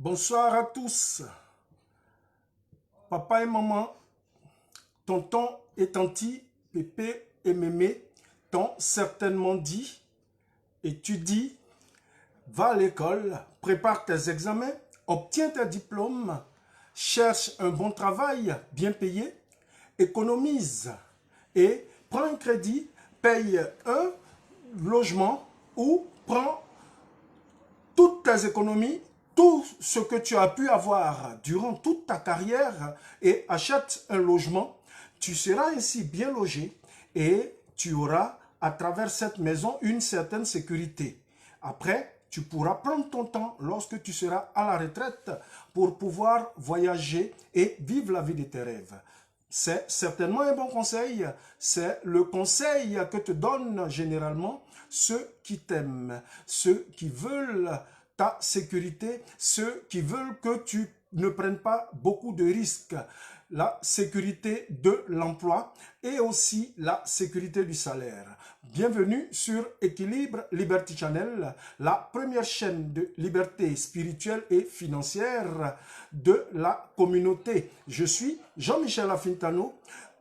Bonsoir à tous. Papa et maman, tonton et tanti, pépé et mémé t'ont certainement dit, étudie, va à l'école, prépare tes examens, obtiens tes diplômes, cherche un bon travail bien payé, économise et prends un crédit, paye un logement ou prends toutes tes économies, tout ce que tu as pu avoir durant toute ta carrière et achète un logement. Tu seras ainsi bien logé et tu auras à travers cette maison une certaine sécurité. Après, tu pourras prendre ton temps lorsque tu seras à la retraite pour pouvoir voyager et vivre la vie de tes rêves. C'est certainement un bon conseil. C'est le conseil que te donnent généralement ceux qui t'aiment, ceux qui veulent ta sécurité, ceux qui veulent que tu ne prennes pas beaucoup de risques. La sécurité de l'emploi et aussi la sécurité du salaire. Bienvenue sur Équilibre Liberty Channel, la première chaîne de liberté spirituelle et financière de la communauté. Je suis Jean-Michel Afintano,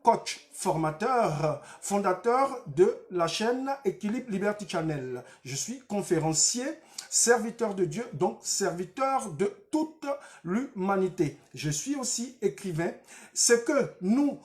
coach, formateur, fondateur de la chaîne Équilibre Liberty Channel. Je suis conférencier, serviteur de Dieu, donc serviteur de toute l'humanité. Je suis aussi écrivain. Ce que nous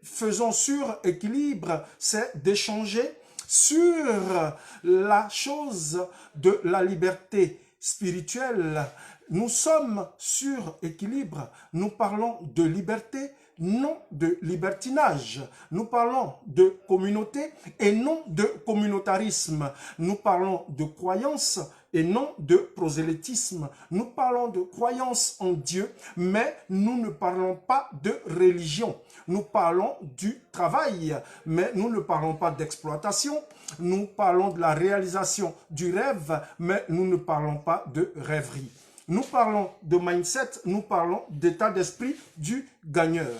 faisons sur Équilibre, c'est d'échanger sur la chose de la liberté spirituelle. Nous sommes sur Équilibre. Nous parlons de liberté, non de libertinage. Nous parlons de communauté et non de communautarisme. Nous parlons de croyance et non de prosélytisme. Nous parlons de croyance en Dieu, mais nous ne parlons pas de religion. Nous parlons du travail, mais nous ne parlons pas d'exploitation. Nous parlons de la réalisation du rêve, mais nous ne parlons pas de rêverie. Nous parlons de mindset, nous parlons d'état d'esprit du gagneur.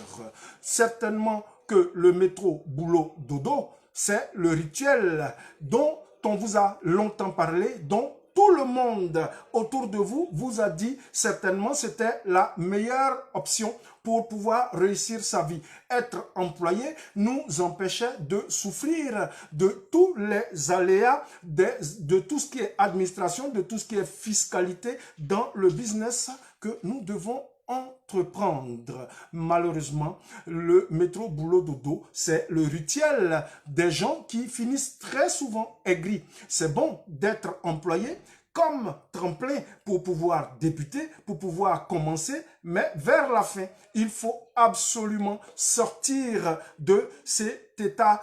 Certainement que le métro boulot dodo, c'est le rituel dont on vous a longtemps parlé, dont tout le monde autour de vous vous a dit certainement c'était la meilleure option pour pouvoir réussir sa vie. Être employé nous empêchait de souffrir de tous les aléas, de tout ce qui est administration, de tout ce qui est fiscalité dans le business que nous devons entreprendre. Malheureusement, le métro boulot dodo, c'est le rituel des gens qui finissent très souvent aigris. C'est bon d'être employé comme tremplin pour pouvoir débuter, pour pouvoir commencer, mais vers la fin, il faut absolument sortir de cet état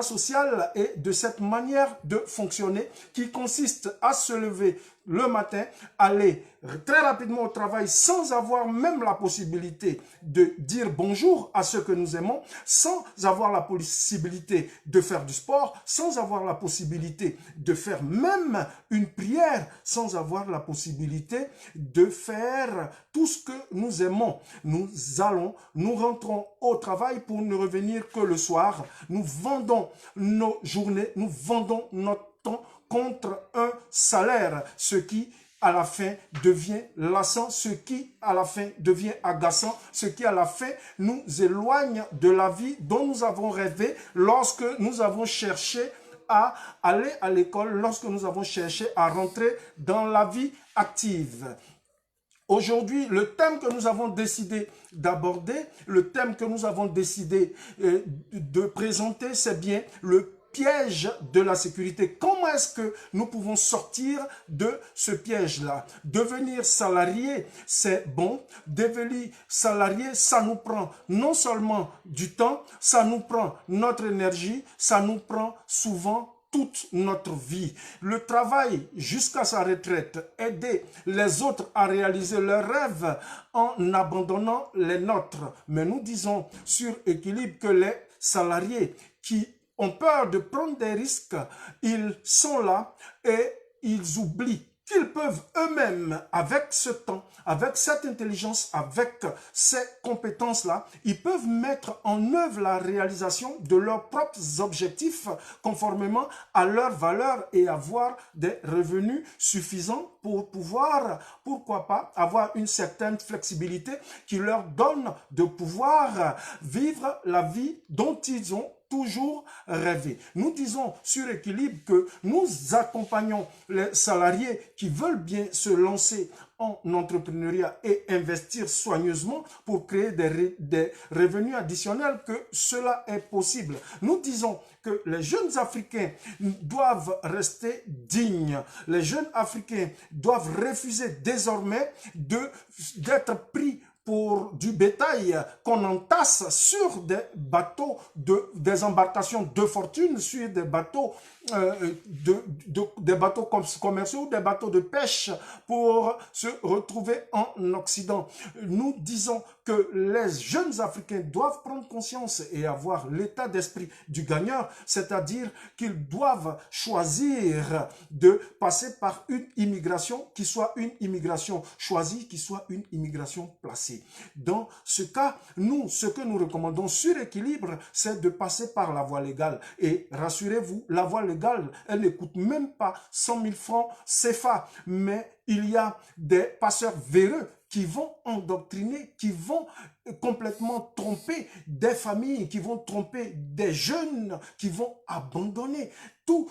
social et de cette manière de fonctionner qui consiste à se lever le matin, aller très rapidement au travail sans avoir même la possibilité de dire bonjour à ceux que nous aimons, sans avoir la possibilité de faire du sport, sans avoir la possibilité de faire même une prière, sans avoir la possibilité de faire tout ce que nous aimons. Nous rentrons au travail pour ne revenir que le soir. Nous vendons nos journées, nous vendons notre temps contre un salaire, ce qui à la fin devient lassant, ce qui à la fin devient agaçant, ce qui à la fin nous éloigne de la vie dont nous avons rêvé lorsque nous avons cherché à aller à l'école, lorsque nous avons cherché à rentrer dans la vie active. Aujourd'hui, le thème que nous avons décidé d'aborder, le thème que nous avons décidé de présenter, c'est bien le piège de la sécurité. Comment est-ce que nous pouvons sortir de ce piège-là? Devenir salarié, c'est bon. Devenir salarié, ça nous prend non seulement du temps, ça nous prend notre énergie, ça nous prend souvent toute notre vie. Le travail jusqu'à sa retraite, aider les autres à réaliser leurs rêves en abandonnant les nôtres. Mais nous disons sur Équilibre que les salariés qui ont peur de prendre des risques, ils sont là et ils oublient qu'ils peuvent eux-mêmes, avec ce temps, avec cette intelligence, avec ces compétences-là, ils peuvent mettre en œuvre la réalisation de leurs propres objectifs conformément à leurs valeurs et avoir des revenus suffisants pour pouvoir, pourquoi pas, avoir une certaine flexibilité qui leur donne de pouvoir vivre la vie dont ils ont toujours rêvé. Nous disons sur Équilibre que nous accompagnons les salariés qui veulent bien se lancer en entrepreneuriat et investir soigneusement pour créer des revenus additionnels, que cela est possible. Nous disons que les jeunes Africains doivent rester dignes. Les jeunes Africains doivent refuser désormais d'être pris pour du bétail qu'on entasse sur des bateaux, des embarcations de fortune, sur des bateaux, des bateaux commerciaux, des bateaux de pêche pour se retrouver en Occident. Nous disons que les jeunes Africains doivent prendre conscience et avoir l'état d'esprit du gagneur, c'est-à-dire qu'ils doivent choisir de passer par une immigration qui soit une immigration choisie, qui soit une immigration placée. Dans ce cas, nous, ce que nous recommandons sur Équilibre, c'est de passer par la voie légale. Et rassurez-vous, la voie légale, elle ne coûte même pas 100 000 francs CFA, mais il y a des passeurs véreux qui vont endoctriner, qui vont complètement tromper des familles, qui vont tromper des jeunes, qui vont abandonner tout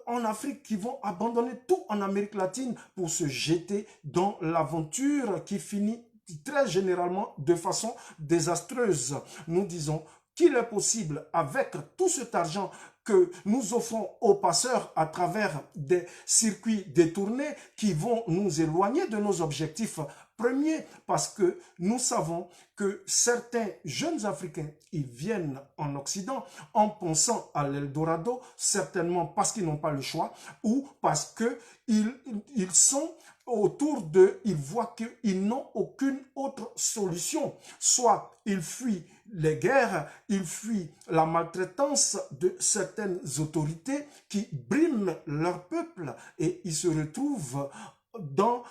en Afrique, qui vont abandonner tout en Amérique latine pour se jeter dans l'aventure qui finit très généralement de façon désastreuse. Nous disons qu'il est possible, avec tout cet argent que nous offrons aux passeurs à travers des circuits détournés qui vont nous éloigner de nos objectifs premiers, parce que nous savons que certains jeunes Africains, ils viennent en Occident en pensant à l'Eldorado, certainement parce qu'ils n'ont pas le choix ou parce qu'ils sont autour d'eux, ils voient qu'ils n'ont aucune autre solution. Soit ils fuient les guerres, ils fuient la maltraitance de certaines autorités qui briment leur peuple et ils se retrouvent dans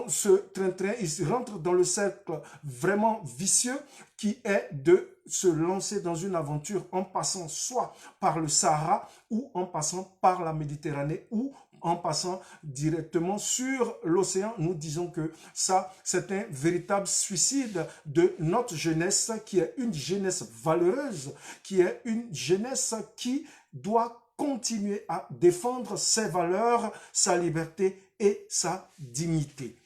ce train-train, ils rentrent dans le cercle vraiment vicieux qui est de se lancer dans une aventure en passant soit par le Sahara ou en passant par la Méditerranée ou en passant directement sur l'océan. Nous disons que ça, c'est un véritable suicide de notre jeunesse, qui est une jeunesse valeureuse, qui est une jeunesse qui doit continuer à défendre ses valeurs, sa liberté et sa dignité.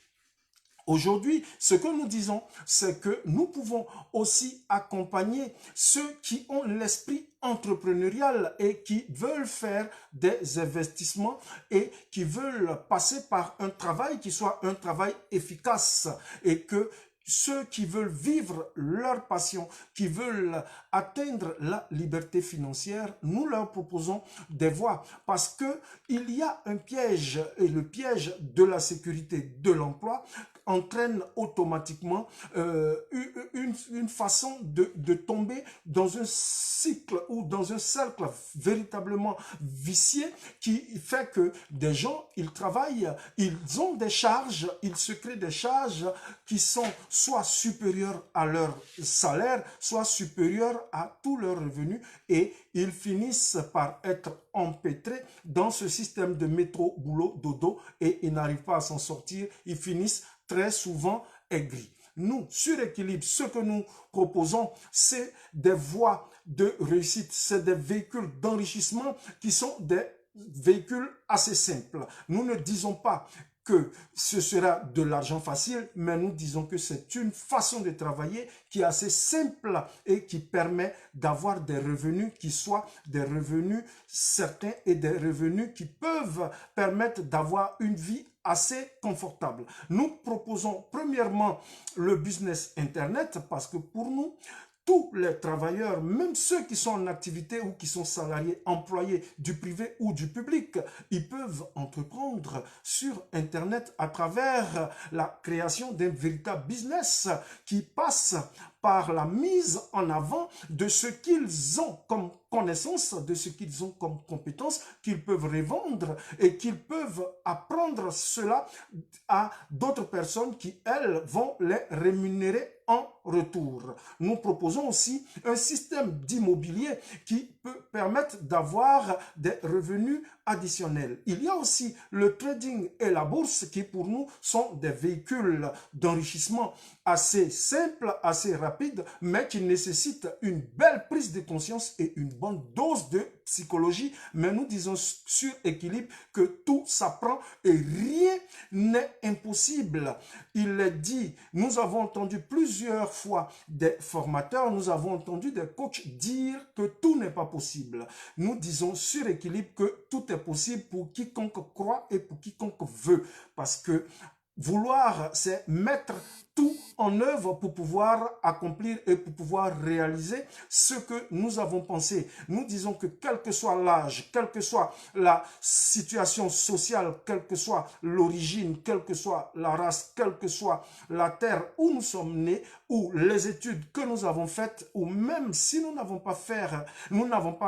Aujourd'hui, ce que nous disons, c'est que nous pouvons aussi accompagner ceux qui ont l'esprit entrepreneurial et qui veulent faire des investissements et qui veulent passer par un travail qui soit un travail efficace, et que ceux qui veulent vivre leur passion, qui veulent atteindre la liberté financière, nous leur proposons des voies, parce qu'il y a un piège, et le piège de la sécurité de l'emploi entraîne automatiquement une façon de tomber dans un cycle ou dans un cercle véritablement vicieux, qui fait que des gens, ils travaillent, ils ont des charges, ils se créent des charges qui sont soit supérieures à leur salaire, soit supérieures à tous leurs revenus, et ils finissent par être empêtrés dans ce système de métro, boulot, dodo, et ils n'arrivent pas à s'en sortir, ils finissent très souvent aigris. Nous, sur Équilibre, ce que nous proposons, c'est des voies de réussite, c'est des véhicules d'enrichissement qui sont des véhicules assez simples. Nous ne disons pas que ce sera de l'argent facile, mais nous disons que c'est une façon de travailler qui est assez simple et qui permet d'avoir des revenus qui soient des revenus certains et des revenus qui peuvent permettre d'avoir une vie assez confortable. Nous proposons premièrement le business Internet, parce que pour nous, tous les travailleurs, même ceux qui sont en activité ou qui sont salariés, employés du privé ou du public, ils peuvent entreprendre sur Internet à travers la création d'un véritable business qui passe par la mise en avant de ce qu'ils ont comme connaissance, de ce qu'ils ont comme compétence, qu'ils peuvent revendre et qu'ils peuvent apprendre cela à d'autres personnes qui, elles, vont les rémunérer en retour. Nous proposons aussi un système d'immobilier qui peut permettre d'avoir des revenus additionnels. Il y a aussi le trading et la bourse qui pour nous sont des véhicules d'enrichissement assez simples, assez rapides, mais qui nécessitent une belle prise de conscience et une bonne dose de psychologie. Mais nous disons sur équilibre que tout s'apprend et rien n'est impossible. Il est dit, nous avons entendu plusieurs fois des formateurs, nous avons entendu des coachs dire que tout n'est pas possible. Nous disons sur équilibre que tout est possible pour quiconque croit et pour quiconque veut. Parce que vouloir, c'est mettre tout en œuvre pour pouvoir accomplir et pour pouvoir réaliser ce que nous avons pensé. Nous disons que quel que soit l'âge, quelle que soit la situation sociale, quelle que soit l'origine, quelle que soit la race, quelle que soit la terre où nous sommes nés, ou les études que nous avons faites, ou même si nous n'avons pas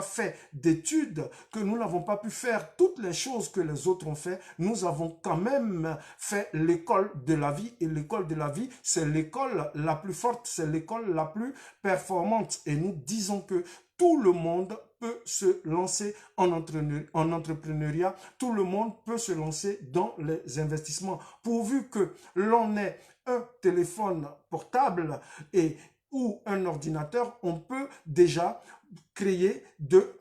fait d'études, que nous n'avons pas pu faire toutes les choses que les autres ont fait, nous avons quand même fait l'école de la vie. Et l'école de la vie, c'est l'école la plus forte, c'est l'école la plus performante. Et nous disons que tout le monde peut se lancer en entrepreneuriat, tout le monde peut se lancer dans les investissements, pourvu que l'on ait un téléphone portable ou un ordinateur, on peut déjà créer,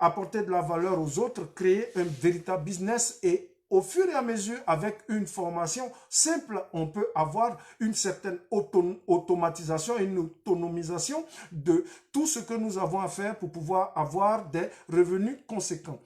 apporter de la valeur aux autres, créer un véritable business et au fur et à mesure, avec une formation simple, on peut avoir une certaine automatisation et une autonomisation de tout ce que nous avons à faire pour pouvoir avoir des revenus conséquents.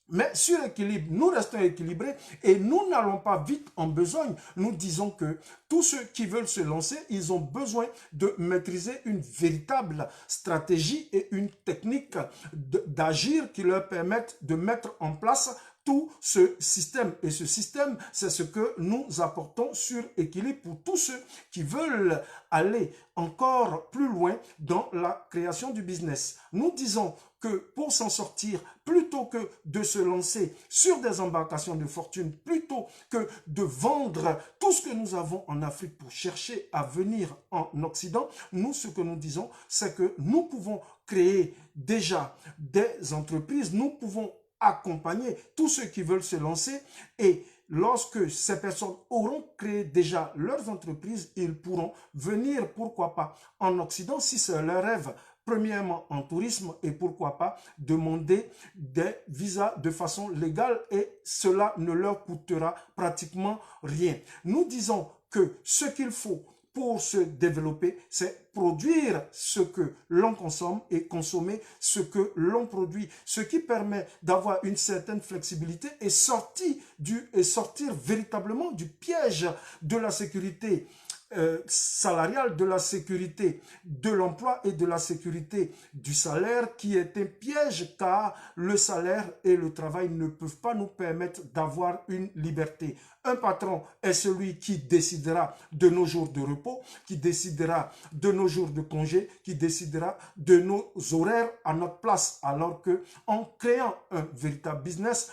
Mais sur équilibre, nous restons équilibrés et nous n'allons pas vite en besogne. Nous disons que tous ceux qui veulent se lancer, ils ont besoin de maîtriser une véritable stratégie et une technique d'agir qui leur permettent de mettre en place tout ce système. Et ce système, c'est ce que nous apportons sur équilibre pour tous ceux qui veulent aller encore plus loin dans la création du business. Nous disons que pour s'en sortir, plutôt que de se lancer sur des embarcations de fortune, plutôt que de vendre tout ce que nous avons en Afrique pour chercher à venir en Occident, nous, ce que nous disons, c'est que nous pouvons créer déjà des entreprises, nous pouvons accompagner tous ceux qui veulent se lancer et lorsque ces personnes auront créé déjà leurs entreprises, ils pourront venir, pourquoi pas, en Occident si c'est leur rêve. Premièrement, en tourisme et pourquoi pas demander des visas de façon légale et cela ne leur coûtera pratiquement rien. Nous disons que ce qu'il faut pour se développer, c'est produire ce que l'on consomme et consommer ce que l'on produit, ce qui permet d'avoir une certaine flexibilité et sortir véritablement du piège de la sécurité salariale, de la sécurité de l'emploi et de la sécurité du salaire qui est un piège car le salaire et le travail ne peuvent pas nous permettre d'avoir une liberté. Un patron est celui qui décidera de nos jours de repos, qui décidera de nos jours de congé, qui décidera de nos horaires à notre place. Alors que en créant un véritable business,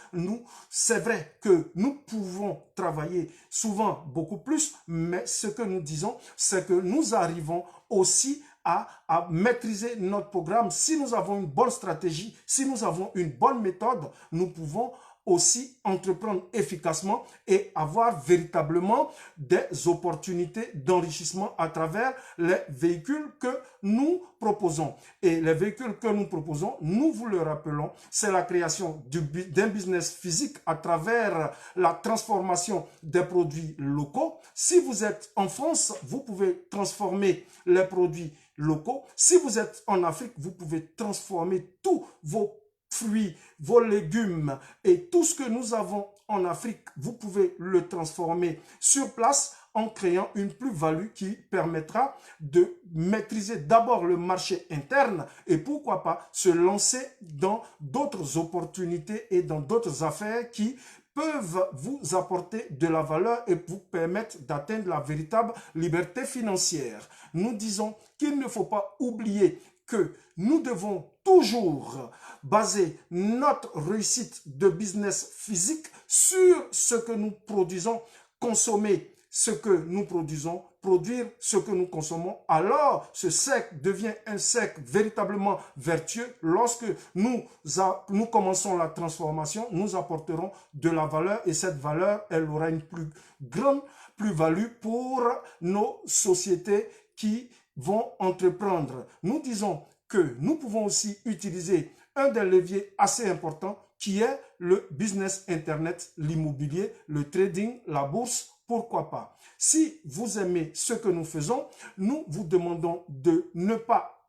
c'est vrai que nous pouvons travailler souvent beaucoup plus, mais ce que nous disons, c'est que nous arrivons aussi à maîtriser notre programme. Si nous avons une bonne stratégie, si nous avons une bonne méthode, nous pouvons aussi entreprendre efficacement et avoir véritablement des opportunités d'enrichissement à travers les véhicules que nous proposons. Et les véhicules que nous proposons, nous vous le rappelons, c'est la création d'un business physique à travers la transformation des produits locaux. Si vous êtes en France, vous pouvez transformer les produits locaux. Si vous êtes en Afrique, vous pouvez transformer tous vos fruits, vos légumes et tout ce que nous avons en Afrique, vous pouvez le transformer sur place en créant une plus-value qui permettra de maîtriser d'abord le marché interne et pourquoi pas se lancer dans d'autres opportunités et dans d'autres affaires qui peuvent vous apporter de la valeur et vous permettre d'atteindre la véritable liberté financière. Nous disons qu'il ne faut pas oublier que nous devons toujours baser notre réussite de business physique sur ce que nous produisons, consommer ce que nous produisons, produire ce que nous consommons. Alors, ce cercle devient un cercle véritablement vertueux. Lorsque nous commençons la transformation, nous apporterons de la valeur et cette valeur, elle aura une plus grande plus-value pour nos sociétés qui vont entreprendre. Nous disons que nous pouvons aussi utiliser un des leviers assez importants qui est le business internet, l'immobilier, le trading, la bourse, pourquoi pas. Si vous aimez ce que nous faisons, nous vous demandons de ne pas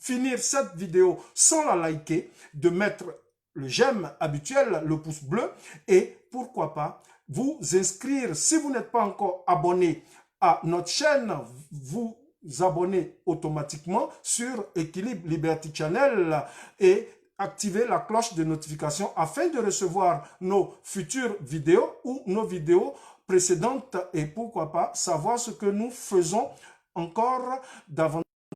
finir cette vidéo sans la liker, de mettre le j'aime habituel, le pouce bleu et pourquoi pas vous inscrire. Si vous n'êtes pas encore abonné à notre chaîne, vous abonner automatiquement sur Équilibre Liberty Channel et activer la cloche de notification afin de recevoir nos futures vidéos ou nos vidéos précédentes et pourquoi pas savoir ce que nous faisons encore davantage.